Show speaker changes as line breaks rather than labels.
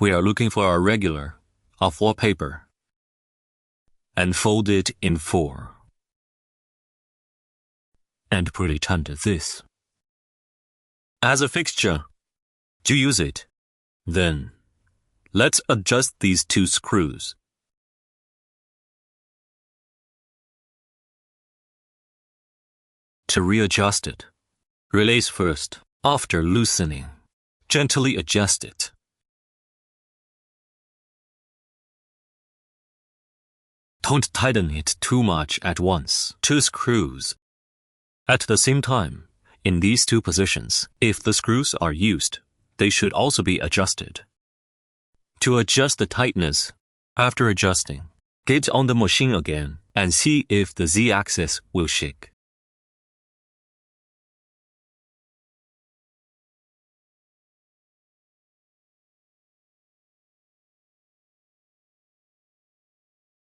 We are looking for a regular of 4 paper and fold it in 4 and pretend this as a fixture. To use it, then let's adjust these 2 screws. To readjust it, release first. After loosening, gently adjust it. Don't tighten it too much at once. 2 screws at the same time in these 2 positions. If the screws are used, they should also be adjusted. To adjust the tightness, after adjusting, get on the machine again and see if the Z-axis will shake.